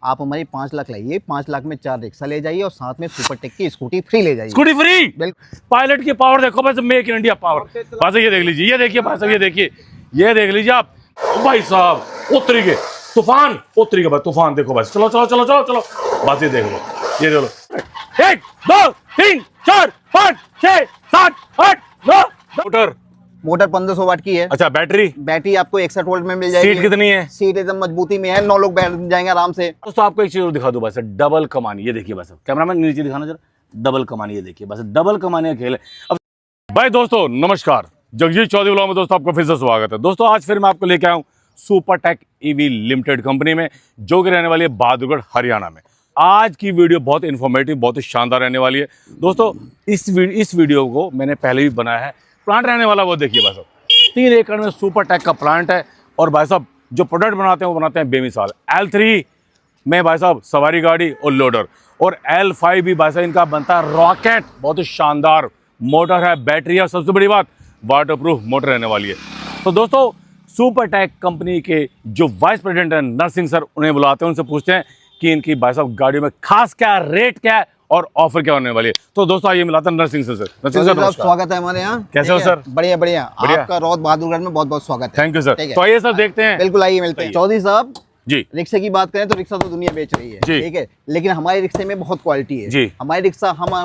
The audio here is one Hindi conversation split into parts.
आप हमारी 5 लाख लाइए, 5 लाख में 4 रिक्शा ले जाइए और साथ में सुपर टेक की स्कूटी फ्री ले जाइए। Scooty free. बिल्कुल। पायलट की पावर देखो बस, मेक इन इंडिया पावर। बस ये देख लीजिए, ये देखिए भाई साहब, ये देखिए, ये देख लीजिए आप भाई साहब, उतरी के तूफान, उतरी के बाद तूफान देखो बस। चलो चलो चलो चलो चलो, बस ये देख लो, ये देख लो। 1 2 3 4 5 6 7 8 9। मोटर 1500 वाट की है। अच्छा, बैटरी आपको 61 वोल्ट में मिल जाएगी। सीट कितनी है? सीट एकदम मजबूती में है, 9 लोग बैठ जाएंगे आराम से। दोस्तों आपको एक चीज और दिखा दूं बस, डबल कमानी। ये देखिए बस, कैमरामैन नीचे दिखाना जरा, डबल कमानी। ये देखिए बस, डबल कमानी का खेल है। अब भाई दोस्तों नमस्कार, जगजीत चौधरी व्लॉग में दोस्तों आपका फिर से स्वागत है। दोस्तों आज फिर मैं आपको लेके आया हूँ Supertech EV limited company में, जो कि रहने वाली है बहादुरगढ़ हरियाणा में। आज की वीडियो बहुत इन्फॉर्मेटिव, बहुत ही शानदार रहने वाली है। दोस्तों इस वीडियो को मैंने पहले भी बनाया है। प्लांट रहने वाला वो देखिए भाई साहब, 3 एकड़ में सुपर टेक का प्लांट है। और भाई साहब जो प्रोडक्ट बनाते हैं वो बनाते हैं बेमिसाल। L3 में भाई साहब सवारी गाड़ी और लोडर, और L5 भी भाई साहब इनका बनता है रॉकेट। बहुत ही शानदार मोटर है, बैटरी है, सबसे बड़ी बात वाटर प्रूफ मोटर रहने वाली है। तो दोस्तों सुपर टेक कंपनी के जो वाइस प्रेसिडेंट हैं नरसिंह सर, उन्हें बुलाते हैं, उनसे पूछते हैं कि इनकी भाई साहब गाड़ियों में खास क्या रेट क्या है और ऑफर क्या होने वाली है। तो दोस्तों आइए मिलाते हैं नरसिंह सर से। नरसिंह सर स्वागत है हमारे यहाँ। कैसे हो सर? बढ़िया बढ़िया। आपका रोहत बहादुरगढ़ में बहुत बहुत स्वागत है। Thank you sir. तो आइए सर देखते हैं। बिल्कुल आइए, मिलते हैं। चौधरी साहब जी, रिक्शे की बात करें तो रिक्शा तो दुनिया बेच रही है, ठीक है, लेकिन हमारे रिक्शे में बहुत क्वालिटी है जी। हमारे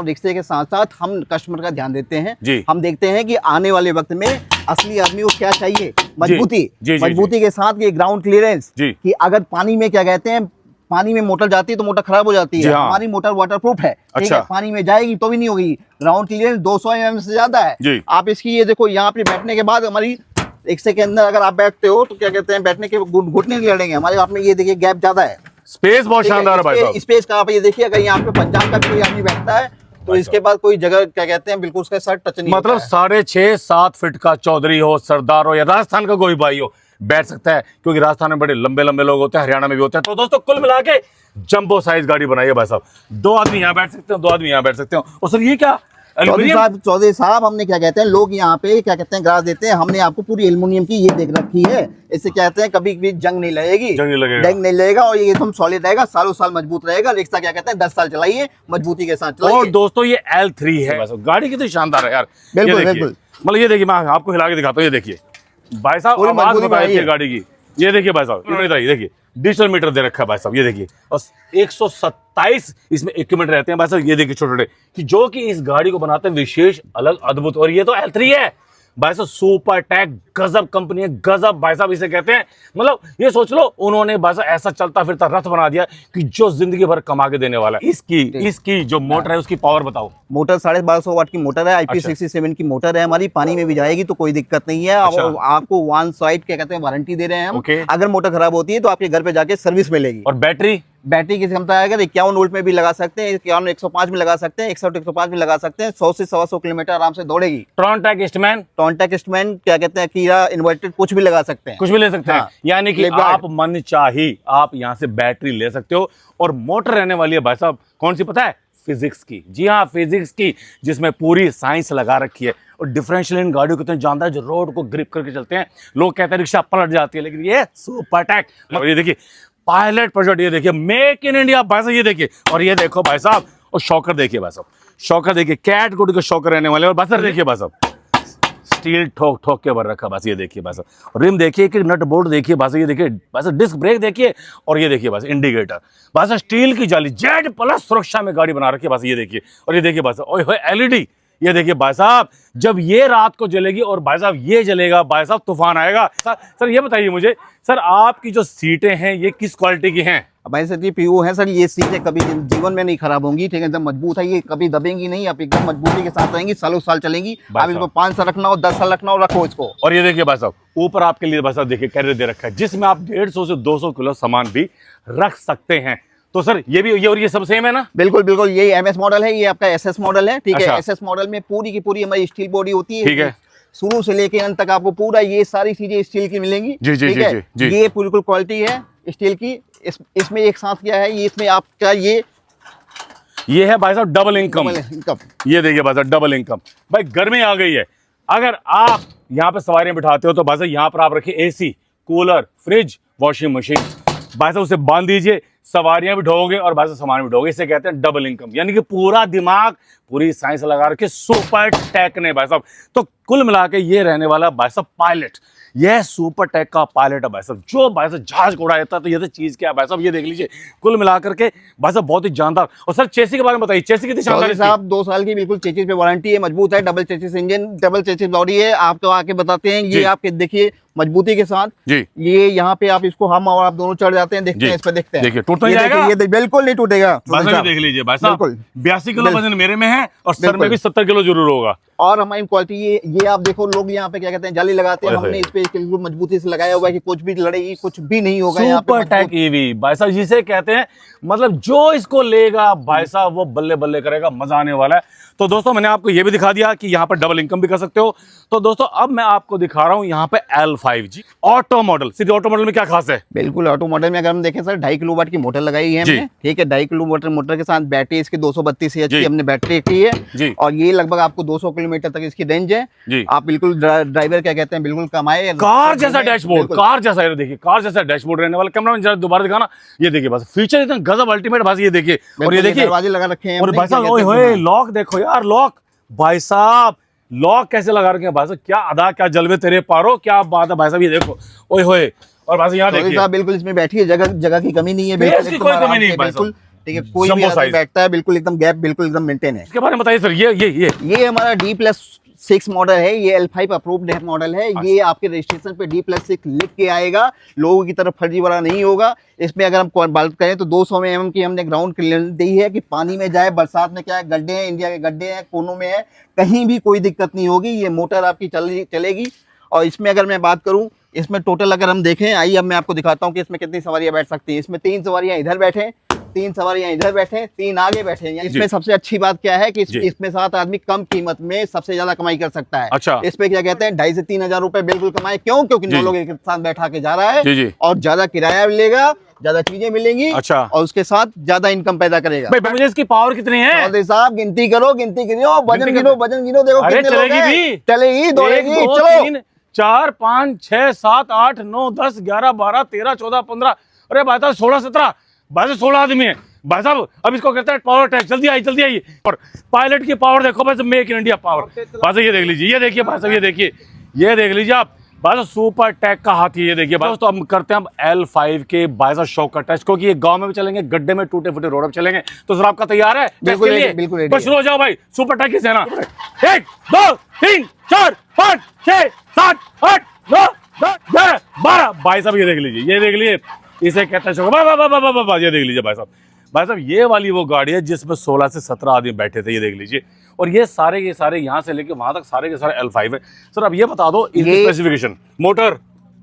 रिक्शे के साथ साथ हम कस्टमर का ध्यान देते हैं जी। हम देखते हैं कि आने वाले वक्त में असली आदमी को क्या चाहिए। मजबूती, जी, जी, मजबूती के साथ ये ग्राउंड क्लियरेंस, कि अगर पानी में क्या कहते हैं, पानी में मोटर जाती है तो मोटर खराब हो जाती है। हाँ। हमारी मोटर वाटरप्रूफ है, ठीक अच्छा। है, पानी में जाएगी तो भी नहीं होगी। ग्राउंड क्लियरेंस 200 mm से ज्यादा है। आप इसकी ये देखो, यहाँ पे बैठने के बाद हमारी रिक्शे के अंदर अगर आप बैठते हो तो क्या कहते हैं, बैठने के घुटने नहीं लड़ेंगे हमारे। आप में ये देखिए गैप ज्यादा है, स्पेस बहुत शानदार है भाई साहब। स्पेस का आप ये देखिए, अगर यहाँ पे पंजाब का भी कोई आदमी बैठता है तो इसके बाद कोई जगह क्या कहते हैं बिल्कुल उसका सर टच नहीं, मतलब 6.5-7 फीट का चौधरी हो, सरदार हो या राजस्थान का कोई भाई हो, बैठ सकता है, क्योंकि राजस्थान में बड़े लंबे लंबे लोग होते हैं, हरियाणा में भी होते हैं। तो दोस्तों कुल मिला के जंबो साइज गाड़ी बनाई है भाई साहब। 2 आदमी यहाँ बैठ सकते हो, 2 आदमी यहाँ बैठ सकते हो। और सर ये क्या चौधरी साहब हमने क्या कहते हैं, लोग यहाँ पे क्या कहते हैं ग्रास देते हैं, हमने आपको पूरी एल्युमिनियम की ये देख रखी है। इससे कहते हैं कभी भी जंग नहीं लगेगी, जंग नहीं लगेगा, और ये एकदम सॉलिड रहेगा, सालों साल मजबूत रहेगा। रिक्शा क्या कहते हैं 10 साल चलाइए मजबूती के साथ चलाइए। और दोस्तों ये L3 है, गाड़ी कितनी शानदार है यार। बिल्कुल बिल्कुल। मतलब ये देखिए, मैं आपको हिला के दिखाता हूँ। ये देखिए भाई साहब, आवाज बताइए गाड़ी की। ये देखिए भाई साहब, देखिए डिजिटल मीटर दे रखा है भाई साहब। ये देखिए, और 127 इसमें इक्विपमेंट रहते हैं भाई साहब। ये देखिए छोटे छोटे, कि जो कि इस गाड़ी को बनाते हैं विशेष, अलग, अद्भुत। और ये तो L3 है भाई साहब, सुपर टेक गजब कंपनी है, गजब भाई साहब इसे कहते हैं। मतलब ये सोच लो, उन्होंने भाई साहब ऐसा चलता फिरता रथ बना दिया कि जो जिंदगी भर कमा के देने वाला है। इसकी जो मोटर है उसकी पावर बताओ। मोटर 1250 वाट की मोटर है, IP67 की मोटर है हमारी। पानी में भी जाएगी तो कोई दिक्कत नहीं है। आपको 1 साइड क्या कहते हैं वारंटी दे रहे हैं हम। अगर मोटर खराब होती है तो आपके घर पे जाके सर्विस मिलेगी। और बैटरी की क्षमता है, अगर 51 वोल्ट में भी लगा सकते हैं, 51 105 में लगा सकते हैं, 61 105 में लगा सकते हैं। 100 से 125 किलोमीटर आराम से दौड़ेगी। ट्रॉन्टैक इंस्ट्रूमेंट क्या कहते हैं, कीड़ा इन्वर्टेड कुछ भी लगा सकते हैं, कुछ भी ले सकते हैं। यानी कि आप मन चाही आप यहाँ से बैटरी ले सकते हो। और मोटर रहने वाली है भाई साहब कौन सी पता है? फिजिक्स की। जी हाँ, फिजिक्स की, जिसमें पूरी साइंस लगा रखी है। और डिफरेंशियल इन गाड़ियों को इतने जानता है जो रोड को ग्रिप करके चलते हैं। लोग कहते हैं रिक्शा पलट जाती है, लेकिन ये सुपर टेक, ये देखिए पायलट प्रोजेक्ट, ये देखिए मेक इन इंडिया भाई साहब। ये देखिए, और ये देखो भाई साहब, और शॉकर देखिए भाई साहब, शॉकर देखिए, कैट गुड के शॉकर रहने वाले। और बस देखिए भाई साहब, स्टील ठोक ठोक के भर रखा बस। ये देखिए बस, रिम देखिए कि नट बोल्ट देखिए बस। ये देखिए बस, डिस्क ब्रेक देखिए, और ये देखिए बस इंडिकेटर, बस स्टील की जाली, Z+ सुरक्षा में गाड़ी बना रखी है बस। ये देखिए, और ये देखिए बस, ओए LED, ये देखिए भाई साहब, जब ये रात को जलेगी और भाई साहब ये जलेगा भाई साहब, तूफान आएगा। सर ये बताइए मुझे, सर आपकी जो सीटें हैं ये किस क्वालिटी की हैं? भाई सर जी PU है सर। ये सीटें कभी जीवन में नहीं खराब होंगी, ठीक है, एकदम मजबूत है, ये कभी दबेंगी नहीं। आप एकदम मजबूती के साथ रहेंगी, सालों साल चलेंगी। आप इसको 5 साल रखना हो, 10 साल रखना हो, रखो इसको। और ये देखिए भाई साहब, ऊपर आपके लिए भाई साहब देखिए कैरियर दे रखा है, जिसमें आप 150 से 200 किलो सामान भी रख सकते हैं। तो सर ये भी, ये और ये सब सेम है ना? बिल्कुल बिल्कुल, ये MS मॉडल है, ये आपका SS मॉडल है, ठीक है। SS मॉडल में पूरी की पूरी हमारी स्टील बॉडी होती है, ठीक है। शुरू से लेके अंत तक आपको पूरा ये सारी चीजें स्टील की मिलेंगी। जी जी जी, जी, जी। ये बिल्कुल क्वालिटी है स्टील की। इसमें एक साथ क्या है, ये इसमें आपका ये है भाई साहब डबल इनकम। ये देखिए भाई साहब डबल इनकम। भाई गर्मी आ गई है, अगर आप यहाँ पे सवारियां बिठाते हो तो भाई साहब यहाँ पर आप रखिए AC, cooler, fridge, washing machine. भाई साहब उसे बांध दीजिए, सवारियां भी ढोगे और भाई साहब सामान भी ढोगे। इसे कहते हैं डबल इनकम, यानी कि पूरा दिमाग, पूरी साइंस लगा रखी सुपर टेक ने भाई साहब। तो कुल मिला के ये रहने वाला भाई साहब पायलट, यह सुपर टेक का पायलट है भाई साहब, जो भाई साहब जहाज को उड़ा देता है। तो ये तो चीज क्या है भाई साहब, ये देख लीजिए कुल मिलाकर के भाई साहब बहुत ही जानदार। और सर चेसी के बारे में बताइए, चेसी कितनी शानदार है इसकी? साहब 2 साल की बिल्कुल चेसिस पे वारंटी है, मजबूत है, double chassis engine, double chassis body है। आपको आके बताते हैं, ये आपके देखिए मजबूती के साथ जी। ये यहाँ पे आप इसको हम और आप दोनों चढ़ जाते हैं, देखते हैं इस पे, देखते हैं, देखिए टूट नहीं जाएगा, ये बिल्कुल नहीं टूटेगा। देख लीजिए भाई साहब, 82 किलो वजन मेरे में है और सर में भी 70 किलो जरूर होगा। और हमारी क्वालिटी ये आप देखो, लोग यहाँ पे क्या कहते हैं जाली लगाते हैं, हमने इस पे बिल्कुल मजबूती से लगाया हुआ है कि कुछ भी लड़ेगी, कुछ भी नहीं होगा। सुपर टेक ईवी भाई साहब जिसे कहते हैं, मतलब जो इसको लेगा भाई साहब वो बल्ले बल्ले करेगा, मजा आने वाला है। तो दोस्तों मैंने आपको ये भी दिखा दिया कि यहाँ पर डबल इनकम भी कर सकते हो। तो दोस्तों अब मैं आपको दिखा रहा हूँ यहाँ पे L5G ऑटो मॉडल। सीधे ऑटो मॉडल में क्या खास है? बिल्कुल ऑटो मॉडल में अगर हम देखें सर, 2.5 किलोवाट की मोटर लगाई है हमने, ठीक है, 2.5 किलोवाट मोटर के साथ बैटरी इसकी 232 एच की हमने बैटरी रखी है, और ये लगभग आपको 200 किलोमीटर तक इसकी रेंज है। आप बिल्कुल ड्राइवर क्या कहते हैं बिल्कुल कमाए, कार जैसा डैशबोर्ड, कार जैसा, ये देखिए कार जैसा डैशबोर्ड रहने वाला। कैमरा में जरा दोबारा दिखाना, ये देखिए बस फीचर इतना गजब अल्टीमेट भाई, ये देखिए, और ये देखिए दरवाजे लगा रखे हैं, और भाई साहब ओए होए लॉक देखो यार, लॉक भाई साहब, लॉक कैसे लगा रखे हैं भाई साहब, क्या अदा, क्या जलवे तेरे पारो, क्या बात है भाई साहब, ये देखो ओए होए। और भाई साहब यहाँ देखिए साहब बिल्कुल इसमें बैठिए, जगह की कमी नहीं है, बिल्कुल कोई कमी नहीं बिल्कुल ठीक है, कोई भी आदमी बैठता है, बिल्कुल एकदम गैप बिल्कुल एकदम मेंटेन है। इसके बारे में बताइए सर। ये हमारा D+6 मॉडल है, ये L5 अप्रूव्ड मॉडल है। ये आपके रजिस्ट्रेशन पे D+6 लिख के आएगा, लोगों की तरफ फर्जी वाला नहीं होगा। इसमें अगर हम बात करें तो 200 mm की हमने ग्राउंड क्लियरेंस दी है कि पानी में जाए, बरसात में क्या है, गड्ढे हैं, इंडिया के गड्ढे हैं, कोनों में है, कहीं भी कोई दिक्कत नहीं होगी, ये मोटर आपकी चलेगी। और इसमें अगर मैं बात करूं, इसमें टोटल अगर हम देखें, आइए अब मैं आपको दिखाता हूं कि इसमें कितनी सवारियां बैठ सकती हैं। इसमें 3 सवारियां इधर बैठे, 3 सवारियां इधर बैठे, 3 आगे बैठे हैं। इसमें सबसे अच्छी बात क्या है कि इसमें 7 आदमी कम कीमत में सबसे ज्यादा कमाई कर सकता है। अच्छा। इस पे क्या कहते हैं 2,500 से 3,000 रुपए बिल्कुल कमाए। क्यों? क्योंकि 9 लोग एक साथ बैठा के जा रहा है, और ज्यादा किराया मिलेगा, ज्यादा चीजें मिलेंगी, अच्छा, और उसके साथ ज्यादा इनकम पैदा करेगा। भाई मुझे इसकी पावर कितनी है? चौधरी साहब गिनती करो, वजन गिनो, देखो कितने लोग हैं। चलेगी, दौड़ेगी, चलो 4 5 6 7 8 9 10 11 12 13 14 15, अरे भाई साहब 16 17, भाई साहब 16 आदमी है भाई साहब। अब इसको कहते हैं पावर टैक। जल्दी आइए। और पायलट की पावर देखो भाई साहब, मेक इन इंडिया पावर भाई साहब, ये देख लीजिए, ये देखिए भाई साहब, ये देख लीजिए आप भाई साहब, सुपर टेक का हाथी। ये देखिए दोस्तों, हम करते हैं हम L5 के भाई साहब शौक का टेस्ट, क्योंकि ये गांव में भी चलेंगे, गड्ढे में टूटे फूटे रोड में चलेंगे। तो सर आपका तैयार है? बिल्कुल बस शुरू हो जाओ भाई, सुपर टेक की सेना। 1 2 3 4 5 6 7 8 9 10 11 12, भाई साहब ये देख लीजिए, इसे कहते हैं, ये देख लीजिए भाई साहब, ये वाली वो गाड़ी है जिसमें 16 से 17 आदमी बैठे थे, ये देख लीजिए। और ये सारे यहाँ से लेके वहां तक सारे के सारे L5 है। सर अब ये बता दो इनकी स्पेसिफिकेशन। मोटर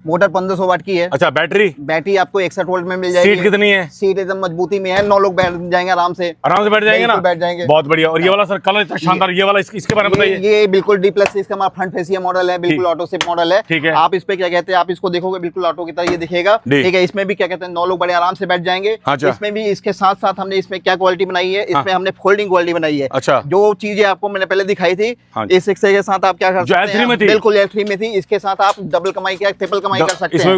1500 वाट की है। अच्छा, बैटरी आपको 61 वोल्ट में मिल जाएगी। सीट कितनी है? सीट एकदम मजबूती में है, 9 लोग बैठ जाएंगे आराम से बैठ जाएंगे ना, बैठ जाएंगे। बहुत बढ़िया। और ये वाला सर कलर इतना शानदार, ये वाला इसके बारे में बताइए। ये बिल्कुल D+6 का हमारा फ्रंट फेसिया मॉडल है, बिल्कुल ऑटो शिफ्ट मॉडल है। ठीक है। आप इस पे क्या कहते हैं, आप इसको देखोगे बिल्कुल ऑटो की तरह ये दिखेगा, ठीक है। इसमें भी क्या कहते हैं 9 लोग बड़े आराम से बैठ जाएंगे। इसमें भी इसके साथ साथ हमने इसमें क्या क्वालिटी बनाई है, इसमें हमने फोल्डिंग क्वालिटी बनाई है। अच्छा, जो चीजें आपको मैंने पहले दिखाई थी, इस रिक्शे के साथ आप क्या कर सकते हैं, बिल्कुल L3 में थी, इसके साथ आप डबल कमाई क्या ट्रिपल कमाई कर सकते हैं।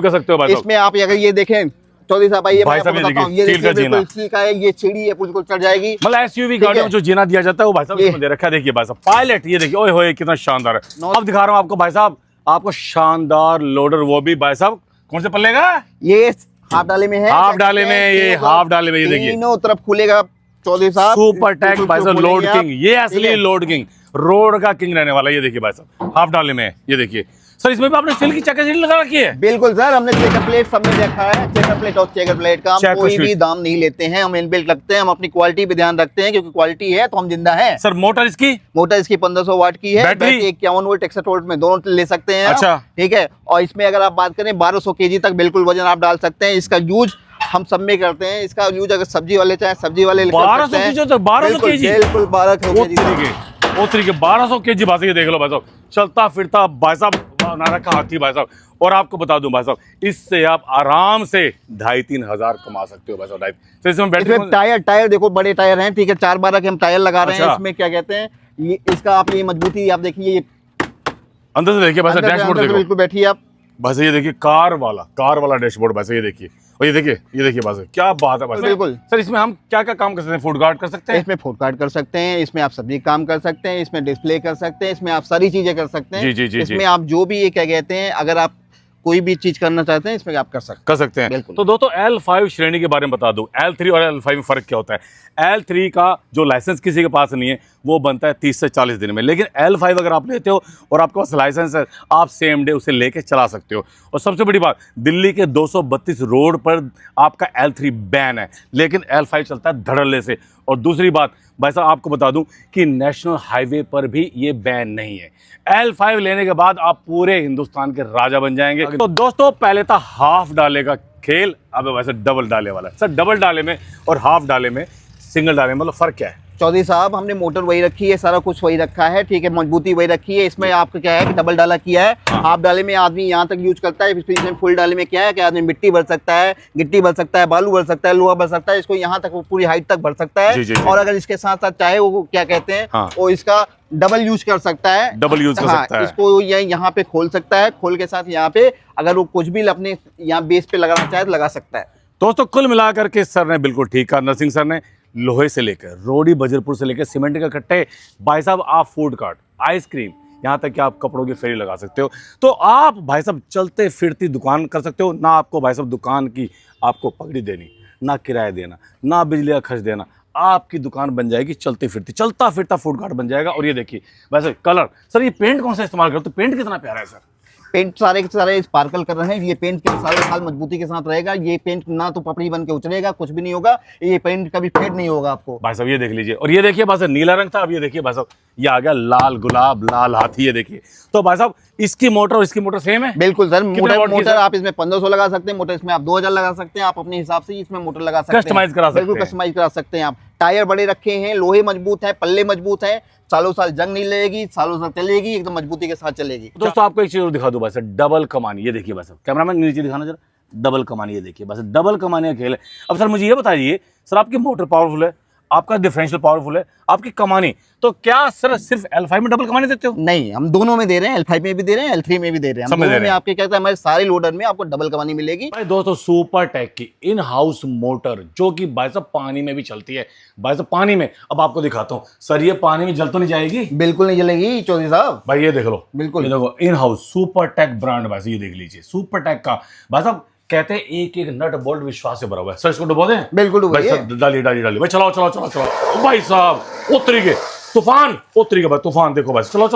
इसमें आप अगर ये देखें चौधरी साहब, ये बिल्कुल स्टील का है, ये सीढ़ी है, बिल्कुल चढ़ जाएगी। मतलब एसयूवी गाड़ियों में जो जीना दिया जाता है वो भाई साहब इसमें दे रखा है। देखिए भाई साहब पायलट, ये देखिए ओए होए कितना शानदार है। अब दिखा रहा हूँ आपको भाई साहब, आपको शानदार लोडर, वो भी भाई साहब कौन से पल्ले का? ये हाफ डाले में है, हाफ डाले में, ये हाफ डाले में, ये देखिए तीनों तरफ खुलेगा चौधरी साहब। सुपर टेक भाई साहब, लोड किंग, ये असली लोड किंग, रोड का किंग रहने वाला। ये देखिए भाई साहब हाफ डाले में, ये देखिए सर, इसमें भी आपने स्टील की चेकर सीट लगा रखी है? बिल्कुल सर, हमने चेकर प्लेट सब में रखा है, चेकर प्लेट और चेकर प्लेट का हम कोई भी दाम नहीं लेते हैं, हम इनबिल्ट रखते हैं, हम अपनी क्वालिटी पे ध्यान रखते हैं, क्योंकि क्वालिटी है तो हम जिंदा हैं। सर मोटर इसकी 1500 वाट की है, बैटरी 51 वोल्ट 61 वोल्ट में दोनों ले सकते हैं। अच्छा, ठीक है। और इसमें अगर आप बात करें 1200 kg तक बिल्कुल वजन आप डाल सकते हैं। इसका यूज हम सब में करते हैं, इसका यूज अगर सब्जी वाले चाहे सब्जी वाले 1200 kg, बिल्कुल 1200 kg भाई, ये देख लो भाई साहब, चलता फिरता भाई साहब नारा का हाथी भाई साहब। और आपको बता दूं भाई साहब, इससे आप आराम से 2,500-3 हजार कमा सकते हो भाई साहब। तो इसमें बैटरी, टायर देखो बड़े टायर हैं, ठीक है, 412 के हम टायर लगा रहे हैं। इसमें क्या कहते हैं, ये इसका आप ये मजबूती आप देखिए, ये अंदर से देखिए भाई साहब, डैशबोर्ड देखो, बिल्कुल बैठिए आप बस, ये देखिए कार वाला डैशबोर्ड बस, ये देखिए। और ये देखिए बस क्या बात है बस। बिल्कुल सर, इसमें हम क्या क्या काम कर सकते हैं? फूड गार्ड कर सकते हैं, इसमें फूड कार्ट कर सकते हैं, इसमें आप सब्जी काम कर सकते हैं, इसमें डिस्प्ले कर सकते हैं, इसमें आप सारी चीजें कर सकते हैं। जी। इसमें आप जो भी ये क्या कहते हैं, अगर आप कोई भी चीज करना चाहते हैं इसमें आप कर सकते हैं। तो दोस्तों L5 श्रेणी के बारे में बता दूं, L3 और L5 में फर्क क्या होता है। L3 का जो लाइसेंस किसी के पास नहीं है वो बनता है 30 से 40 दिन में, लेकिन L5 अगर आप लेते हो और आपके पास लाइसेंस है, आप सेम डे उसे लेके चला सकते हो। और सबसे बड़ी बात, दिल्ली के 232 रोड पर आपका L3 बैन है, लेकिन L5 चलता है धड़ल्ले से। और दूसरी बात भाई साहब, आपको बता दूं कि नेशनल हाईवे पर भी ये बैन नहीं है। L5 लेने के बाद आप पूरे हिंदुस्तान के राजा बन जाएंगे। तो दोस्तों, पहले था हाफ डाले का खेल, अब वैसे डबल डाले वाला। सर, डबल डाले में और हाफ डाले में, सिंगल डाले में मतलब फर्क क्या है? चौधरी साहब, हमने मोटर वही रखी है, सारा कुछ वही रखा है, ठीक है, मजबूती वही रखी है। इसमें आपका क्या है कि डबल डाला किया है। हाफ डाले में आदमी यहाँ तक यूज करता है, इसमें फुल डाले में क्या है कि आदमी मिट्टी भर सकता है, गिट्टी भर सकता है, बालू भर सकता है, लोहा भर सकता है, इसको यहाँ तक पूरी हाइट तक भर सकता है। जी। और अगर इसके साथ साथ चाहे वो क्या कहते हैं, वो इसका डबल यूज कर सकता है, डबल यूज कर सकता है। इसको यहाँ पे खोल सकता है, खोल के साथ यहाँ पे अगर वो कुछ भी अपने यहाँ बेस पे लगाना चाहे तो लगा सकता है। दोस्तों, कुल मिलाकर के सर ने बिल्कुल ठीक कहा, नरसिंह सर ने। लोहे से लेकर रोडी बजरपुर से लेकर सीमेंट के कट्टे, भाई साहब आप फूड कार्ट, आइसक्रीम, यहाँ तक कि आप कपड़ों की फेरी लगा सकते हो। तो आप भाई साहब चलते फिरती दुकान कर सकते हो। ना आपको भाई साहब दुकान की आपको पगड़ी देनी, ना किराया देना, ना बिजली का खर्च देना, आपकी दुकान बन जाएगी चलती फिरती, चलता फिरता फूड कार्ट बन जाएगा। और ये देखिए वैसे कलर, सर ये पेंट कौन सा इस्तेमाल करते हो? पेंट कितना प्यारा है सर। पेंट सारे के सारे स्पार्कल कर रहे हैं। ये पेंट के सारे साल मजबूती के साथ रहेगा। ये पेंट ना तो पपड़ी बन के उचलेगा, कुछ भी नहीं होगा। ये पेंट कभी फेड नहीं होगा आपको। भाई साहब ये देख लीजिए, और ये देखिए भाई साहब नीला रंग था, अब ये देखिए भाई साहब ये आ गया लाल गुलाब, लाल हाथी। ये देखिए, तो भाई साहब इसकी मोटर और इसकी मोटर सेम है? बिल्कुल सर। मोटर आप इसमें 1500 लगा सकते हैं, मोटर इसमें आप 2000 लगा सकते हैं। आप अपने हिसाब से इसमें मोटर लगा सकते हैं, कस्टमाइज करा सकते हैं। बिल्कुल कस्टमाइज करा सकते हैं आप। टायर बड़े रखे हैं, लोहे मजबूत है, पल्ले मजबूत है, सालों साल जंग नहीं लगेगी, सालों साल चलेगी, एकदम मजबूती के साथ चलेगी। दोस्तों आपको एक चीज और दिखा दूं भाई साहब, डबल कमानी। ये देखिए भाई साहब, कैमरामैन नीचे दिखाना जरा, डबल कमानी। ये देखिए बस डबल कमानी का खेल है। अब सर मुझे ये बताइए, सर आपकी मोटर पावरफुल है, आपका डिफरेंशियल पावरफुल है, आपकी कमानी, तो क्या सर सिर्फ L5 में डबल कमानी देते हो? नहीं, हम दोनों में दे रहे हैं, L5 में भी दे रहे हैं, L3 में भी दे रहे हैं। हम दोनों में आपके क्या कहते हैं, हमारे सारे लोडर में आपको डबल कमानी मिलेगी। भाई दोस्तों, सुपर टेक की इन हाउस मोटर, जो कि भाई साहब पानी में भी चलती है। भाई साहब पानी में, अब आपको दिखाता हूँ सर, ये पानी में जल तो नहीं जाएगी? बिल्कुल नहीं जलेगी चौधरी साहब। भाई ये देख लो, बिल्कुल ये देखो in house Supertech brand, भाई साहब ये देख लीजिए सुपर टेक का। भाई साहब कहते हैं एक एक नट बोल्ट विश्वास से भरा हुआ है। सर इसको डुबो दें? बिल्कुल भाई साहब डालिए भाई, चलाओ भाई साहब, उतरी के तूफान, उतरी के भाई तूफान। देखो भाई, चलो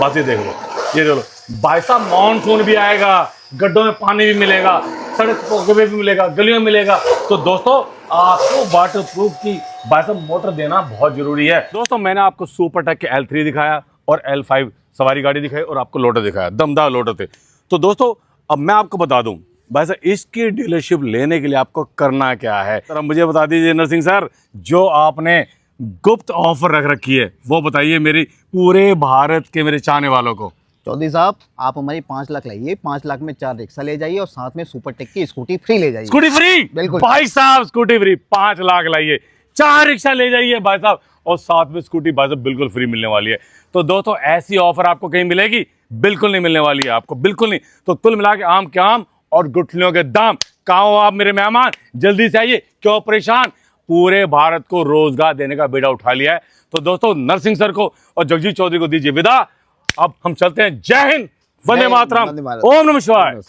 बस ये देख लो भाई साहब, मानसून भी आएगा, गड्ढों में पानी भी मिलेगा, सड़क पे भी मिलेगा, गलियों में मिलेगा। तो दोस्तों आपको वाटर प्रूफ की भाई साहब मोटर देना बहुत जरूरी है। दोस्तों मैंने आपको सुपर टेक के L3 दिखाया और L5 सवारी गाड़ी दिखाई और आपको लोडर दिखाया, दमदार लोडर थे। तो दोस्तों अब मैं आपको बता दूं भाई साहब, इसकी डीलरशिप लेने के लिए आपको करना क्या है। सर अब मुझे बता दीजिए नरसिंह सर, जो आपने गुप्त ऑफर रख रखी है वो बताइए मेरी पूरे भारत के मेरे चाहने वालों को। चौधरी साहब, आप हमारी 5 लाख लाइए, 5 लाख में 4 रिक्शा ले जाइए और साथ में सुपर टेक की स्कूटी फ्री ले जाइए। Scooty free? बिल्कुल भाई साहब स्कूटी फ्री, 5 लाख लाइए, 4 रिक्शा ले जाइए भाई साहब, और साथ में स्कूटी भाई साहब बिल्कुल फ्री मिलने वाली है। तो दोस्तों ऐसी ऑफर आपको कहीं मिलेगी? बिल्कुल नहीं मिलने वाली है आपको, बिल्कुल नहीं। तो कुल मिला के आम के आम और गुठलियों के दाम। कहाँ हो आप मेरे मेहमान? जल्दी से आइए, क्यों परेशान? पूरे भारत को रोजगार देने का बेड़ा उठा लिया है। तो दोस्तों नरसिंह सर को और जगजीत चौधरी को दीजिए विदा। अब हम चलते हैं। जय हिंद, वंदे मातरम, ओम नमः शिवाय।